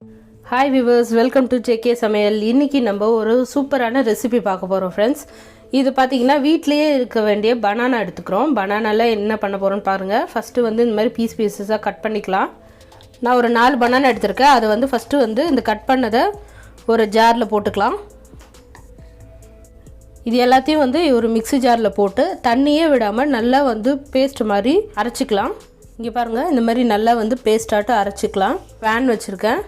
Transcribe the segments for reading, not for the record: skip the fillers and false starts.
Hi viewers, welcome to JK Samayal. இன்னைக்கு நம்ம ஒரு சூப்பரான ரெசிபி பார்க்க போறோம் फ्रेंड्स. இது பாத்தீங்கன்னா வீட்லயே இருக்க வேண்டிய பனானா எடுத்துக்கறோம். பனானால என்ன பண்ண போறோம்னு பாருங்க. ஃபர்ஸ்ட் இந்த மாதிரி பீஸஸா கட் பண்ணிக்கலாம். நான் ஒரு 4 பனானா எடுத்துர்க்கேன். அது ஃபர்ஸ்ட் இந்த கட் பண்ணத ஒரு ஜார்ல போட்டுக்கலாம். இது எல்லாத்தையும் ஒரு மிக்ஸி ஜார்ல போட்டு தண்ணியே விடாம நல்லா பேஸ்ட் மாதிரி அரைச்சுக்கலாம். இங்க பாருங்க இந்த மாதிரி நல்லா பேஸ்ட் ஆட்ட அரைச்சுக்கலாம். pan வச்சிருக்கேன்.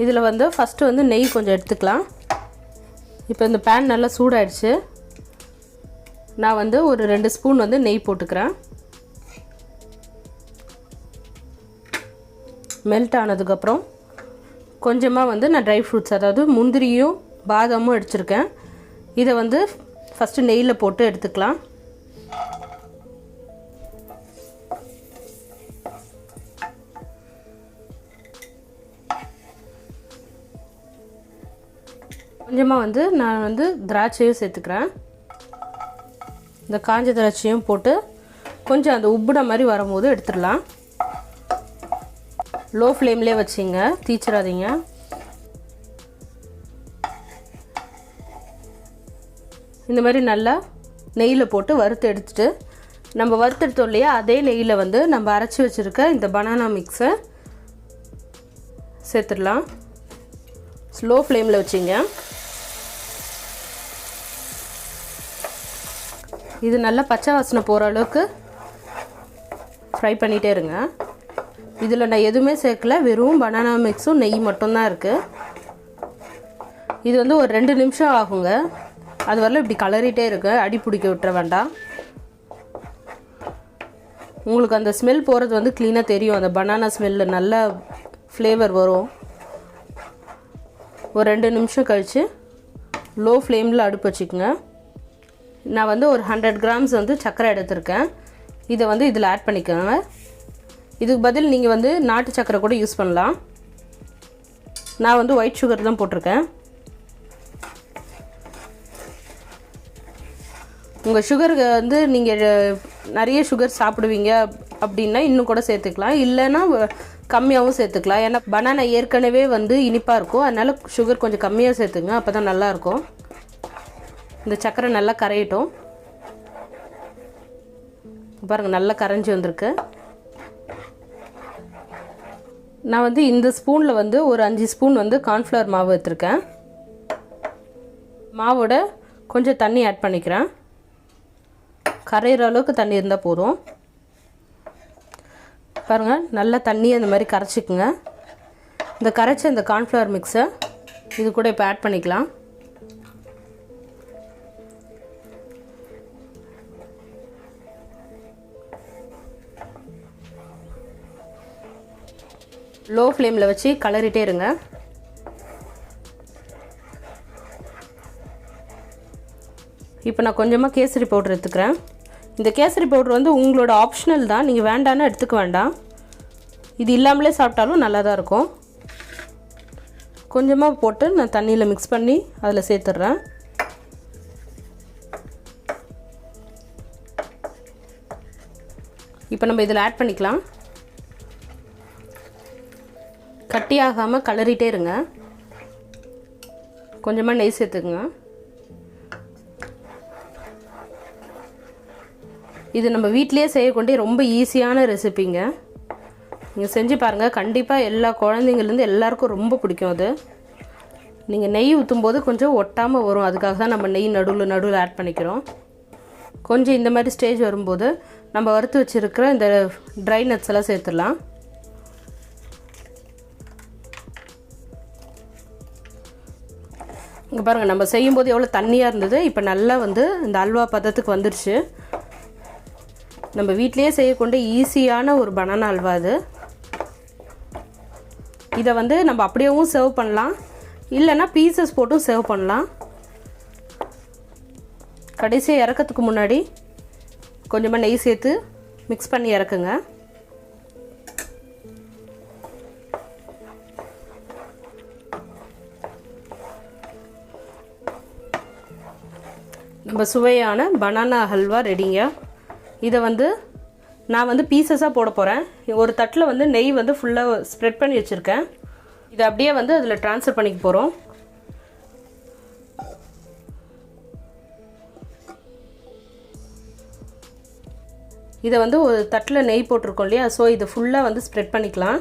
இதில் ஃபஸ்ட்டு நெய் கொஞ்சம் எடுத்துக்கலாம். இப்போ இந்த பேன் நல்லா சூடாயிடுச்சு. நான் ஒரு 2 ஸ்பூன் நெய் போட்டுக்கிறேன். மெல்ட் ஆனதுக்கப்புறம் கொஞ்சமாக நான் ட்ரை ஃப்ரூட்ஸ் அதாவது முந்திரியும் பாதாமும் எடுத்துருக்கேன். இதை ஃபஸ்ட்டு நெய்யில் போட்டு எடுத்துக்கலாம். கொஞ்சமாக நான் திராட்சையும் சேர்த்துக்கிறேன். இந்த காஞ்ச திராட்சையும் போட்டு கொஞ்சம் அந்த உப்புட மாதிரி வரும்போது எடுத்துடலாம். லோ ஃப்ளேம்லேயே வச்சிங்க, தீச்சிடாதீங்க. இந்த மாதிரி நல்லா நெய்யில் போட்டு வறுத்து எடுத்துட்டு நம்ம வறுத்தெடுத்தோம் இல்லையா, அதே நெய்யில் நம்ம அரைச்சி வச்சுருக்க இந்த பனானா மிக்ஸை சேர்த்துடலாம். ஸ்லோ ஃப்ளேமில் வச்சிங்க. இது நல்லா பச்சை வாசனை போகிற அளவுக்கு ஃப்ரை பண்ணிகிட்டே இருங்க. இதில் நான் எதுவுமே சேர்க்கல, வெறும் பனானா மிக்ஸும் நெய் மட்டும்தான் இருக்குது. இது ஒரு 2 நிமிஷம் ஆகுங்க. அது வரல இப்படி கலரிட்டே இருக்கு, அடி பிடிக்க விட்டுற வேண்டாம். உங்களுக்கு அந்த ஸ்மெல் போகிறது க்ளீனாக தெரியும். அந்த பனானா ஸ்மெல்லு நல்ல ஃப்ளேவர் வரும். ஒரு 2 நிமிஷம் கழித்து லோ ஃப்ளேமில் அடுப்பு வச்சுக்கோங்க. நான் ஒரு 100 கிராம்ஸ் சர்க்கரை எடுத்திருக்கேன். இதை இதில் ஆட் பண்ணிக்கோங்க. இதுக்கு பதில் நீங்கள் நாட்டு சர்க்கரை கூட யூஸ் பண்ணலாம். நான் ஒயிட் சுகர் தான் போட்டிருக்கேன். உங்கள் சுகருக்கு நீங்கள் நிறைய சுகர் சாப்பிடுவீங்க அப்படின்னா இன்னும் கூட சேர்த்துக்கலாம், இல்லைன்னா கம்மியாகவும் சேர்த்துக்கலாம். ஏன்னா பனானா ஏற்கனவே இனிப்பாக இருக்கும், அதனால் சுகர் கொஞ்சம் கம்மியாக சேர்த்துங்க, அப்போ தான் நல்லாயிருக்கும். இந்த சர்க்கரை நல்லா கரையட்டும். பாருங்கள் நல்லா கரைஞ்சி வந்திருக்கு. நான் இந்த ஸ்பூனில் ஒரு 5 ஸ்பூன் கார்ன்ஃப்ளவர் மாவு எடுத்துருக்கேன். மாவோட கொஞ்சம் தண்ணி ஆட் பண்ணிக்கிறேன். கரையிற அளவுக்கு தண்ணி இருந்தால் போதும். பாருங்கள் நல்லா தண்ணி அந்த மாதிரி கரைச்சிக்குங்க. இந்த கரைச்ச இந்த கார்ன்ஃப்ளவர் மிக்ஸை இது கூட இப்போ ஆட் பண்ணிக்கலாம். லோ ஃப்ளேமில் வச்சு கலரிட்டே இருங்க. இப்போ நான் கொஞ்சமாக கேசரி பவுடர் எடுத்துக்கிறேன். இந்த கேசரி பவுடர் உங்களோட ஆப்ஷனல் தான், நீங்கள் வேண்டான்னு எடுத்துக்க வேண்டாம். இது இல்லாமலே சாப்பிட்டாலும் நல்லா தான் இருக்கும். கொஞ்சமாக போட்டு நான் தண்ணியில் மிக்ஸ் பண்ணி அதில் சேர்த்துட்றேன். இப்போ நம்ம இதில் ஆட் பண்ணிக்கலாம். கட்டியாகாமல் கலரிட்டே இருங்க. கொஞ்சமாக நெய் சேர்த்துக்குங்க. இது நம்ம வீட்டிலேயே செய்யக்கூடிய ரொம்ப ஈஸியான ரெசிபிங்க. நீங்கள் செஞ்சு பாருங்கள், கண்டிப்பாக எல்லா குழந்தைங்கள்லேருந்து எல்லாருக்கும் ரொம்ப பிடிக்கும். அது நீங்கள் நெய் ஊற்றும் போது கொஞ்சம் ஒட்டாமல் வரும், அதுக்காக தான் நம்ம நெய் நடுவில் ஆட் பண்ணிக்கிறோம். கொஞ்சம் இந்த மாதிரி ஸ்டேஜ் வரும்போது நம்ம வறுத்து வச்சுருக்கிற இந்த ட்ரை நட்ஸ் எல்லாம் சேர்த்துடலாம். இங்கே பாருங்கள் நம்ம செய்யும்போது எவ்வளோ தண்ணியாக இருந்தது, இப்போ நல்லா இந்த அல்வா பதத்துக்கு வந்துடுச்சு. நம்ம வீட்டிலேயே செய்யக்கூடிய ஈஸியான ஒரு பனானா அல்வா அது. இதை நம்ம அப்படியேவும் சர்வ் பண்ணலாம், இல்லைன்னா பீசஸ் போட்டும் சர்வ் பண்ணலாம். கடைசியாக இறக்கிறதுக்கு முன்னாடி கொஞ்சமாக நெய் சேர்த்து மிக்ஸ் பண்ணி இறக்குங்க. நம்ம சுவையான பனானா ஹல்வா ரெடிங்க. இதை நான் பீசஸாக போட போகிறேன். ஒரு தட்டில் நெய் ஃபுல்லாக ஸ்ப்ரெட் பண்ணி வச்சுருக்கேன். இதை அப்படியே வந்து அதில் ட்ரான்ஸ்ஃபர் பண்ணிக்க போகிறோம். இதை வந்து ஒரு தட்டில் நெய் போட்டிருக்கோம் இல்லையா, ஸோ இதை ஃபுல்லாக வந்து ஸ்ப்ரெட் பண்ணிக்கலாம்.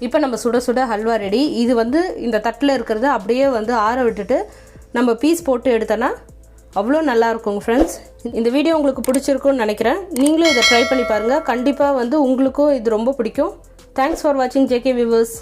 இப்போ நம்ம சுட சுட ஹல்வா ரெடி. இது வந்து இந்த தட்டில் இருக்கிறத அப்படியே வந்து ஆற விட்டுட்டு நம்ம பீஸ் போட்டு எடுத்தோன்னா அவ்வளோ நல்லாயிருக்குங்க ஃப்ரெண்ட்ஸ். இந்த வீடியோ உங்களுக்கு பிடிச்சிருக்குன்னு நினைக்கிறேன். நீங்களும் இதை ட்ரை பண்ணி பாருங்கள். கண்டிப்பாக வந்து உங்களுக்கும் இது ரொம்ப பிடிக்கும். தேங்க்ஸ் ஃபார் வாட்சிங் ஜேகே வியூவர்ஸ்.